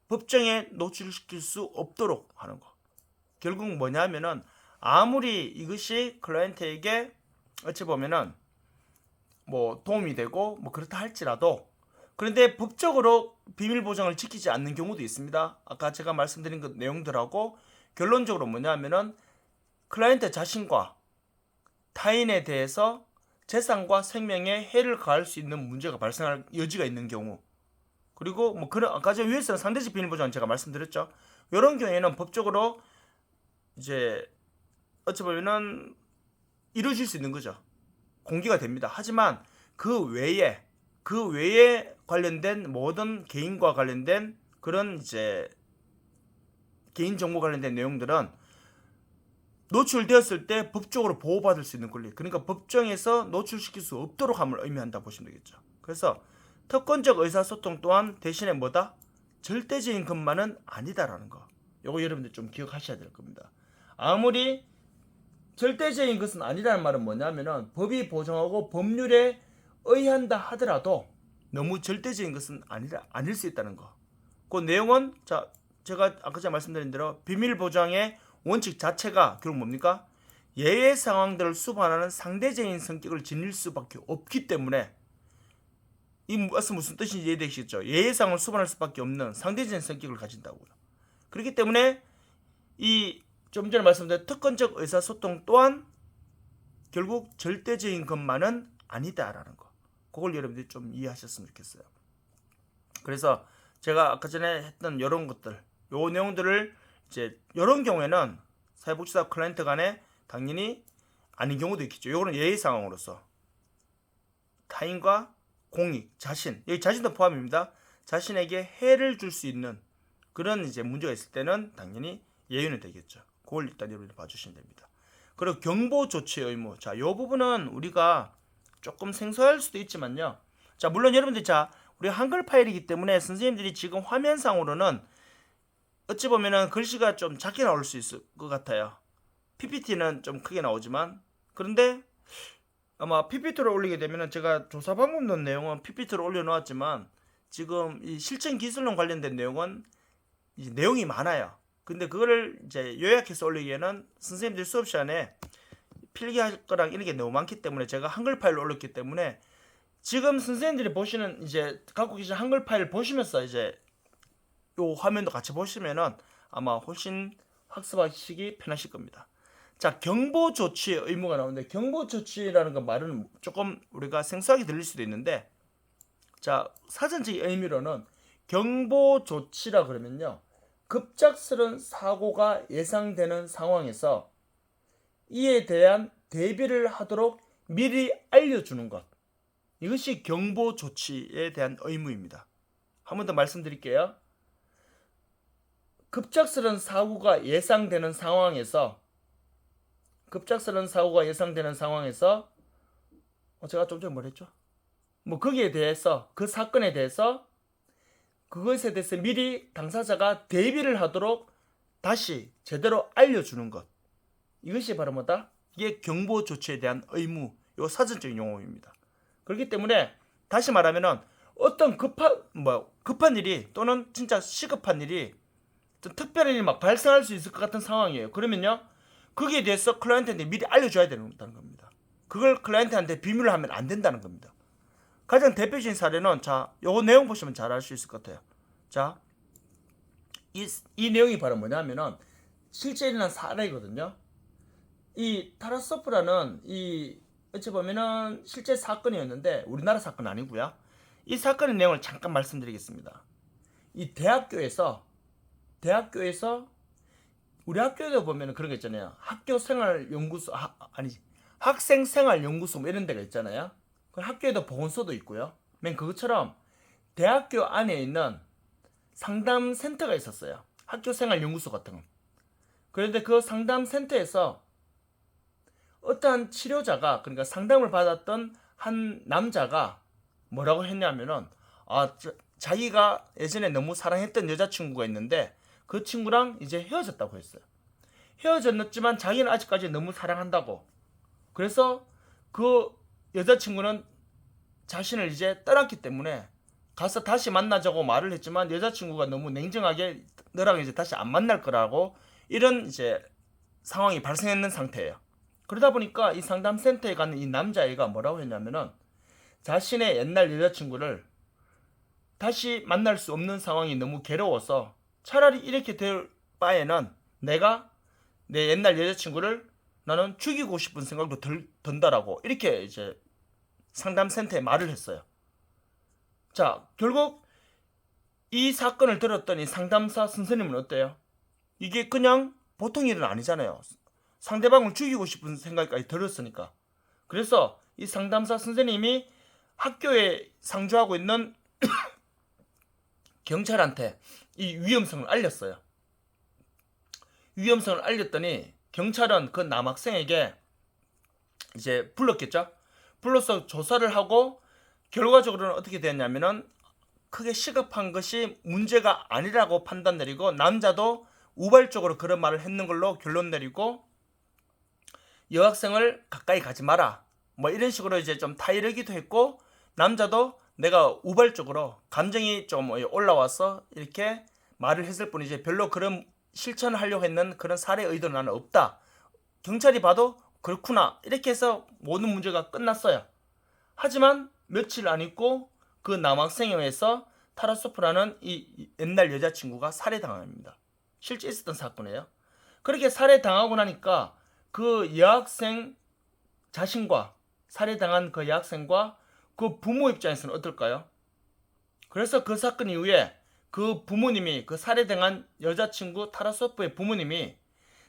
법정에 노출시킬 수 없도록 하는 거. 결국 뭐냐면은 아무리 이것이 클라이언트에게 어찌 보면은 뭐 도움이 되고 뭐 그렇다 할지라도, 그런데 법적으로 비밀 보장을 지키지 않는 경우도 있습니다. 아까 제가 말씀드린 그 내용들하고 결론적으로 뭐냐면은 클라이언트 자신과 타인에 대해서 재산과 생명에 해를 가할 수 있는 문제가 발생할 여지가 있는 경우, 그리고 뭐 그런 아까 전 위에서는 상대적 비밀 보장 제가 말씀드렸죠. 이런 경우에는 법적으로 이제 어찌 보면은 이루어질 수 있는 거죠. 공개가 됩니다. 하지만 그 외에 관련된 모든 개인과 관련된 그런 이제 개인 정보 관련된 내용들은 노출되었을 때 법적으로 보호받을 수 있는 권리, 그러니까 법정에서 노출시킬 수 없도록 함을 의미한다 보시면 되겠죠. 그래서 특권적 의사소통 또한 대신에 뭐다? 절대적인 것만은 아니다라는 거. 요거 여러분들 좀 기억하셔야 될 겁니다. 아무리 절대적인 것은 아니라는 말은 뭐냐면은 법이 보장하고 법률에 의한다 하더라도 너무 절대적인 것은 아닐 수 있다는 거. 그 내용은 자, 제가 아까 전에 말씀드린 대로 비밀 보장의 원칙 자체가 결국 뭡니까? 예외 상황들을 수반하는 상대적인 성격을 지닐 수밖에 없기 때문에, 이 무슨 뜻인지 이해되시겠죠? 예외 상황을 수반할 수밖에 없는 상대적인 성격을 가진다고요. 그렇기 때문에 이 좀 전에 말씀드린 특권적 의사소통 또한 결국 절대적인 것만은 아니다라는 거. 그걸 여러분들이 좀 이해하셨으면 좋겠어요. 그래서 제가 아까 전에 했던 이런 것들, 요 내용들을 이제 이런 경우에는 사회복지사 클라이언트 간에 당연히 아닌 경우도 있겠죠. 요거는 예의 상황으로서 타인과 공익, 자신, 여기 자신도 포함입니다. 자신에게 해를 줄 수 있는 그런 이제 문제가 있을 때는 당연히 예의는 되겠죠. 그걸 일단 여러분들 봐주시면 됩니다. 그리고 경보 조치 의무. 자, 요 부분은 우리가 조금 생소할 수도 있지만요. 자, 물론 여러분들 우리 한글 파일이기 때문에 선생님들이 지금 화면상으로는 어찌 보면은 글씨가 좀 작게 나올 수 있을 것 같아요. PPT는 좀 크게 나오지만, 그런데 아마 PPT로 올리게 되면은 제가 조사 방법 넣은 내용은 PPT로 올려놓았지만 지금 이 실전 기술론 관련된 내용은 이제 내용이 많아요. 근데 그거를 이제 요약해서 올리기에는 선생님들 수업 시간에 필기할 거랑 이런 게 너무 많기 때문에 제가 한글 파일로 올렸기 때문에 지금 선생님들이 보시는 이제 갖고 계신 한글 파일 보시면서 이제 요 화면도 같이 보시면은 아마 훨씬 학습하시기 편하실 겁니다. 자, 경보 조치 의무가 나오는데 경보 조치라는 거 말은 조금 우리가 생소하게 들릴 수도 있는데 자, 사전적인 의미로는 경보 조치라 그러면요. 급작스러운 사고가 예상되는 상황에서 이에 대한 대비를 하도록 미리 알려주는 것. 이것이 경보 조치에 대한 의무입니다. 한 번 더 말씀드릴게요. 급작스러운 사고가 예상되는 상황에서 제가 좀 전에 뭐랬죠? 거기에 대해서 그 사건에 대해서 그것에 대해서 미리 당사자가 대비를 하도록 다시 제대로 알려주는 것. 이것이 바로 뭐다? 이게 경보 조치에 대한 의무, 요 사전적인 용어입니다. 그렇기 때문에 다시 말하면은 어떤 급한 일이 또는 진짜 시급한 일이 특별한 일이 막 발생할 수 있을 것 같은 상황이에요. 그러면요, 거기에 대해서 클라이언트한테 미리 알려줘야 된다는 겁니다. 그걸 클라이언트한테 비밀로 하면 안 된다는 겁니다. 가장 대표적인 사례는 요거 내용 보시면 잘 알 수 있을 것 같아요. 자, 이 내용이 바로 뭐냐면은 실제 일어난 사례거든요. 이 타라소프라는 어찌 보면은 실제 사건이었는데 우리나라 사건 아니고요. 이 사건의 내용을 잠깐 말씀드리겠습니다. 이 대학교에서 우리 학교에도 보면은 그런 거 있잖아요. 학생생활연구소 이런 데가 있잖아요. 학교에도 보건소도 있고요. 그것처럼 대학교 안에 있는 상담센터가 있었어요. 학교생활연구소 같은 거. 그런데 그 상담센터에서 어떠한 치료자가, 그러니까 상담을 받았던 한 남자가 뭐라고 했냐면은 자기가 예전에 너무 사랑했던 여자친구가 있는데 그 친구랑 이제 헤어졌다고 했어요. 헤어졌지만 자기는 아직까지 너무 사랑한다고. 그래서 그 여자친구는 자신을 이제 떠났기 때문에 가서 다시 만나자고 말을 했지만 여자친구가 너무 냉정하게 너랑 이제 다시 안 만날 거라고 이런 이제 상황이 발생했는 상태예요. 그러다 보니까 이 상담센터에 가는 이 남자애가 뭐라고 했냐면은 자신의 옛날 여자친구를 다시 만날 수 없는 상황이 너무 괴로워서 차라리 이렇게 될 바에는 내가 내 옛날 여자친구를 나는 죽이고 싶은 생각도 든다라고 이렇게 이제 상담센터에 말을 했어요. 자, 결국 이 사건을 들었더니 상담사 선생님은 어때요? 이게 그냥 보통 일은 아니잖아요. 상대방을 죽이고 싶은 생각까지 들었으니까. 그래서 이 상담사 선생님이 학교에 상주하고 있는 경찰한테 이 위험성을 알렸어요. 위험성을 알렸더니 경찰은 그 남학생에게 이제 불렀겠죠. 불러서 조사를 하고 결과적으로는 어떻게 됐냐면은 크게 시급한 것이 문제가 아니라고 판단 내리고 남자도 우발적으로 그런 말을 했는 걸로 결론 내리고 여학생을 가까이 가지 마라 이런 식으로 이제 좀 타이르기도 했고 남자도 내가 우발적으로 감정이 좀 올라와서 이렇게 말을 했을 뿐이지 별로 그런 실천을 하려고 했는 그런 살해 의도는 나는 없다. 경찰이 봐도 그렇구나 이렇게 해서 모든 문제가 끝났어요. 하지만 며칠 안 있고 그 남학생에 의해서 타라소프라는 이 옛날 여자친구가 살해당합니다. 실제 있었던 사건이에요. 그렇게 살해당하고 나니까 그 여학생 자신과 살해당한 그 여학생과 그 부모 입장에서는 어떨까요? 그래서 그 사건 이후에 그 부모님이, 그 살해당한 여자친구 타라소프의 부모님이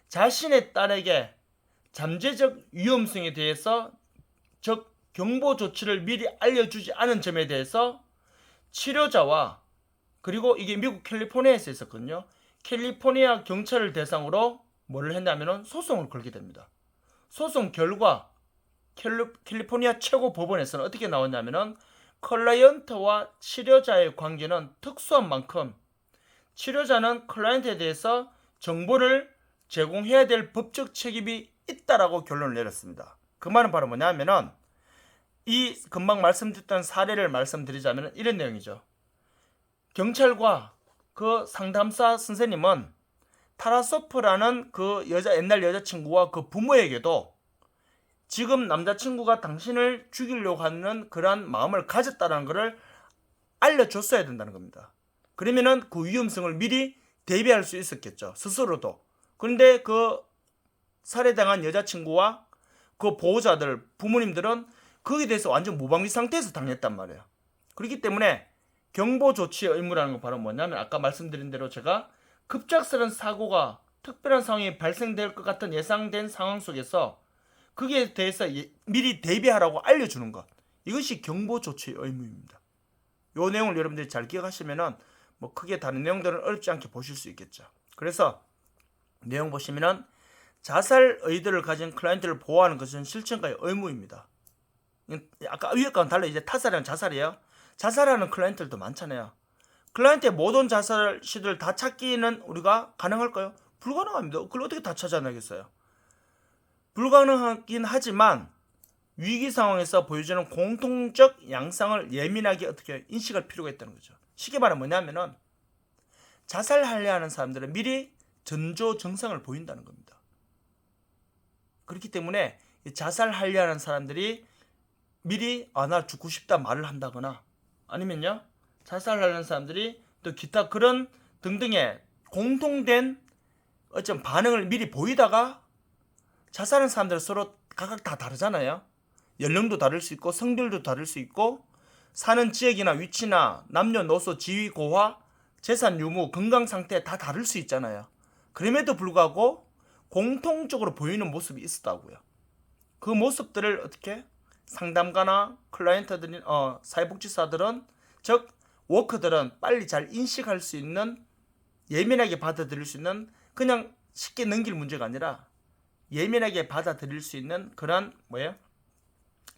자신의 딸에게 잠재적 위험성에 대해서, 즉 경보 조치를 미리 알려주지 않은 점에 대해서 치료자와, 그리고 이게 미국 캘리포니아에서 있었거든요. 캘리포니아 경찰을 대상으로 뭘 했냐면은 소송을 걸게 됩니다. 소송 결과 캘리포니아 최고 법원에서는 어떻게 나왔냐면은 클라이언트와 치료자의 관계는 특수한 만큼 치료자는 클라이언트에 대해서 정보를 제공해야 될 법적 책임이 있다라고 결론을 내렸습니다. 그 말은 바로 뭐냐면은 이 금방 말씀드렸던 사례를 말씀드리자면 이런 내용이죠. 경찰과 그 상담사 선생님은 타라소프라는 그 옛날 여자친구와 그 부모에게도 지금 남자친구가 당신을 죽이려고 하는 그러한 마음을 가졌다는 것을 알려줬어야 된다는 겁니다. 그러면은 그 위험성을 미리 대비할 수 있었겠죠, 스스로도. 그런데 그 살해당한 여자친구와 그 보호자들, 부모님들은 거기에 대해서 완전 무방비 상태에서 당했단 말이에요. 그렇기 때문에 경보 조치의 의무라는 건 바로 뭐냐면, 아까 말씀드린 대로 제가 급작스러운 사고가, 특별한 상황이 발생될 것 같은 예상된 상황 속에서 거기에 대해서 미리 대비하라고 알려주는 것, 이것이 경보 조치의 의무입니다. 이 내용을 여러분들이 잘 기억하시면은 뭐 크게 다른 내용들은 어렵지 않게 보실 수 있겠죠. 그래서 내용 보시면은 자살 의도를 가진 클라이언트를 보호하는 것은 실천가의 의무입니다. 아까 위에과는 달라. 이제 타살이랑 자살이에요. 자살하는 클라이언트들도 많잖아요. 클라이언트의 모든 자살 시도를 다 찾기는 우리가 가능할까요? 불가능합니다. 그걸 어떻게 다 찾아내겠어요? 불가능하긴 하지만 위기 상황에서 보여주는 공통적 양상을 예민하게 어떻게 인식할 필요가 있다는 거죠. 쉽게 말하면 뭐냐면은 자살하려 하는 사람들은 미리 전조 증상을 보인다는 겁니다. 그렇기 때문에 자살하려 하는 사람들이 미리 나 죽고 싶다 말을 한다거나, 아니면요 자살하려는 사람들이 또 기타 그런 등등의 공통된 어떤 반응을 미리 보이다가, 자살하는 사람들은 서로 각각 다 다르잖아요. 연령도 다를 수 있고 성별도 다를 수 있고 사는 지역이나 위치나 남녀노소 지위 고하 재산 유무 건강 상태 다 다를 수 있잖아요. 그럼에도 불구하고 공통적으로 보이는 모습이 있었다고요. 그 모습들을 어떻게 상담가나 클라이언트들인 사회복지사들은, 즉 워커들은 빨리 잘 인식할 수 있는, 예민하게 받아들일 수 있는, 그냥 쉽게 넘길 문제가 아니라 예민하게 받아들일 수 있는 그런 뭐예요?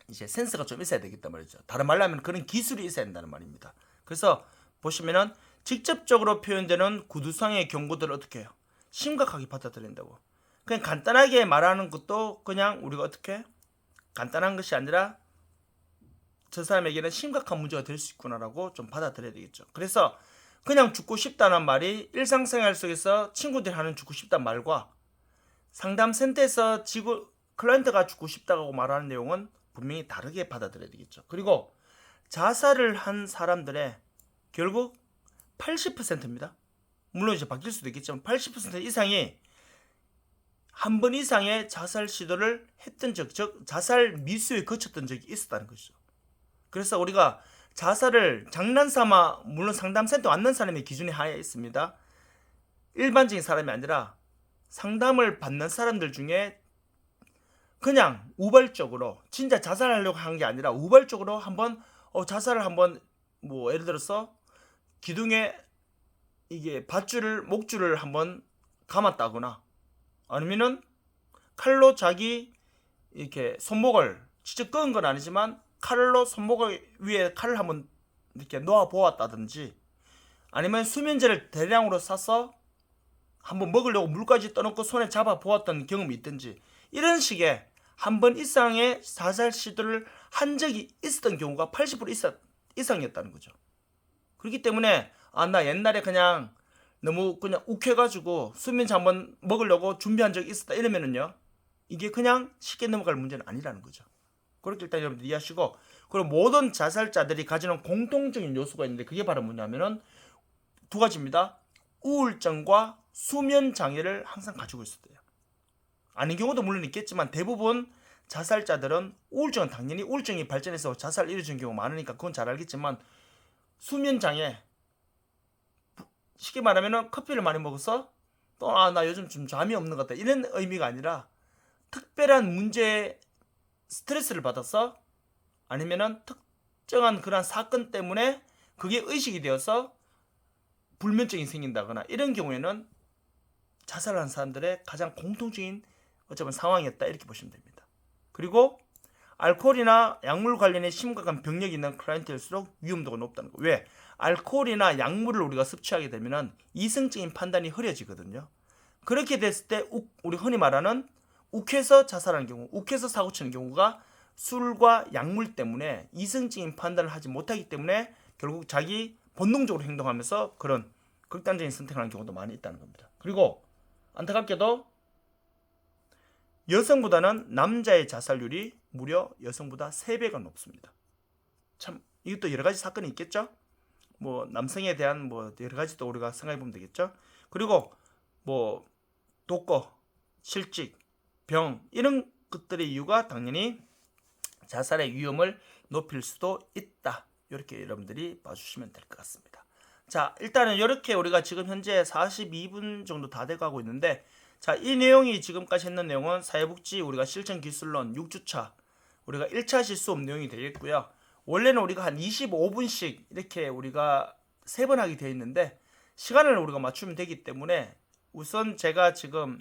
이제 센스가 좀 있어야 되겠단 말이죠. 다른 말로 하면 그런 기술이 있어야 된다는 말입니다. 그래서 보시면은 직접적으로 표현되는 구두상의 경고들을 어떻게 해요? 심각하게 받아들인다고. 그냥 간단하게 말하는 것도 그냥 우리가 어떻게 간단한 것이 아니라 저 사람에게는 심각한 문제가 될 수 있구나라고 좀 받아들여야 되겠죠. 그래서 그냥 죽고 싶다는 말이 일상생활 속에서 친구들이 하는 죽고 싶다는 말과 상담센터에서 클라이언트가 죽고 싶다고 말하는 내용은 분명히 다르게 받아들여야 되겠죠. 그리고 자살을 한 사람들의 결국 80%입니다. 물론 이제 바뀔 수도 있겠지만 80% 이상이 한 번 이상의 자살 시도를 했던 적, 즉 자살 미수에 거쳤던 적이 있었다는 것이죠. 그래서 우리가 자살을 장난삼아, 물론 상담센터 왔는 사람의 기준이 하에 있습니다. 일반적인 사람이 아니라 상담을 받는 사람들 중에 그냥 우발적으로, 진짜 자살하려고 한 게 아니라 우발적으로 한번 자살을 한번, 뭐 예를 들어서 기둥에 이게 밧줄을, 목줄을 한번 감았다거나, 아니면은 칼로 자기 이렇게 손목을 직접 끄은 건 아니지만 칼로 손목을 위에 칼을 한번 이렇게 놓아 보았다든지, 아니면 수면제를 대량으로 사서 한번 먹으려고 물까지 떠놓고 손에 잡아 보았던 경험이 있든지, 이런 식의 한 번 이상의 자살 시도를 한 적이 있었던 경우가 80% 이상이었다는 거죠. 그렇기 때문에 나 옛날에 그냥 너무 그냥 욱해가지고 수면제 한번 먹으려고 준비한 적이 있었다 이러면은요, 이게 그냥 쉽게 넘어갈 문제는 아니라는 거죠. 그렇게 일단 여러분들 이해하시고, 그리고 모든 자살자들이 가지는 공통적인 요소가 있는데 그게 바로 뭐냐면은 두 가지입니다. 우울증과 수면 장애를 항상 가지고 있었대요. 아닌 경우도 물론 있겠지만 대부분 자살자들은 우울증은 당연히 우울증이 발전해서 자살을 이루어지는 경우가 많으니까 그건 잘 알겠지만 수면장애, 쉽게 말하면 커피를 많이 먹어서 또 나 요즘 좀 잠이 없는 것 같다 이런 의미가 아니라 특별한 문제에 스트레스를 받아서 아니면은 특정한 그런 사건 때문에 그게 의식이 되어서 불면증이 생긴다거나 이런 경우에는 자살한 사람들의 가장 공통적인 어쩌면 상황이었다 이렇게 보시면 됩니다. 그리고 알코올이나 약물 관련해 심각한 병력이 있는 클라이언트일수록 위험도가 높다는 거. 왜? 알코올이나 약물을 우리가 섭취하게 되면 이성적인 판단이 흐려지거든요. 그렇게 됐을 때 우리 흔히 말하는 욱해서 자살하는 경우, 욱해서 사고치는 경우가 술과 약물 때문에 이성적인 판단을 하지 못하기 때문에 결국 자기 본능적으로 행동하면서 그런 극단적인 선택을 하는 경우도 많이 있다는 겁니다. 그리고 안타깝게도 여성보다는 남자의 자살률이 무려 여성보다 3배가 높습니다. 참 이것도 여러 가지 사건이 있겠죠. 뭐 남성에 대한 뭐 여러 가지 또 우리가 생각해 보면 되겠죠. 그리고 뭐 독거, 실직, 병 이런 것들의 이유가 당연히 자살의 위험을 높일 수도 있다. 이렇게 여러분들이 봐주시면 될 것 같습니다. 자, 일단은 이렇게 우리가 지금 현재 42분 정도 다 돼가고 있는데, 자, 이 내용이 지금까지 했는 내용은 사회복지 우리가 실천기술론 6주차 우리가 1차 수업 내용이 되겠고요. 원래는 우리가 한 25분씩 이렇게 우리가 3번 하게 되어 있는데 시간을 우리가 맞추면 되기 때문에 우선 제가 지금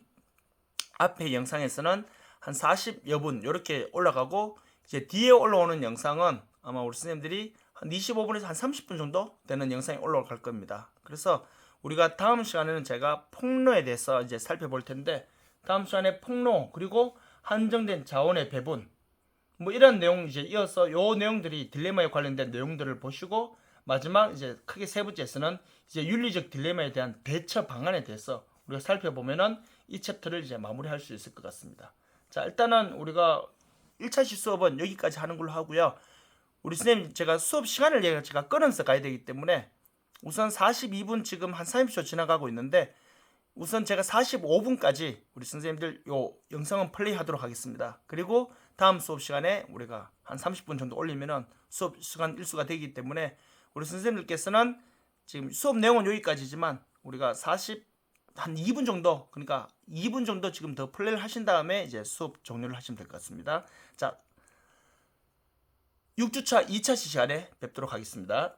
앞에 영상에서는 한 40여 분 이렇게 올라가고 이제 뒤에 올라오는 영상은 아마 우리 선생님들이 한 25분에서 한 30분 정도 되는 영상이 올라갈 겁니다. 그래서 우리가 다음 시간에는 제가 폭로에 대해서 이제 살펴볼 텐데 다음 시간에 폭로 그리고 한정된 자원의 배분 뭐 이런 내용 이제 이어서 요 내용들이 딜레마에 관련된 내용들을 보시고 마지막 이제 크게 세 번째에서는 이제 윤리적 딜레마에 대한 대처 방안에 대해서 우리가 살펴보면은 이 챕터를 이제 마무리할 수 있을 것 같습니다. 자, 일단은 우리가 1차 수업은 여기까지 하는 걸로 하고요. 우리 선생님 제가 수업 시간을 제가 끊어서 가야 되기 때문에 우선 42분 지금 한 30초 지나가고 있는데 우선 제가 45분까지 우리 선생님들 요 영상은 플레이 하도록 하겠습니다. 그리고 다음 수업 시간에 우리가 한 30분 정도 올리면은 수업 시간 일수가 되기 때문에 우리 선생님들께서는 지금 수업 내용은 여기까지지만 우리가 한 2분 정도 그러니까 2분 정도 지금 더 플레이를 하신 다음에 이제 수업 종료를 하시면 될 것 같습니다. 자, 6주차 2차 시간에 뵙도록 하겠습니다.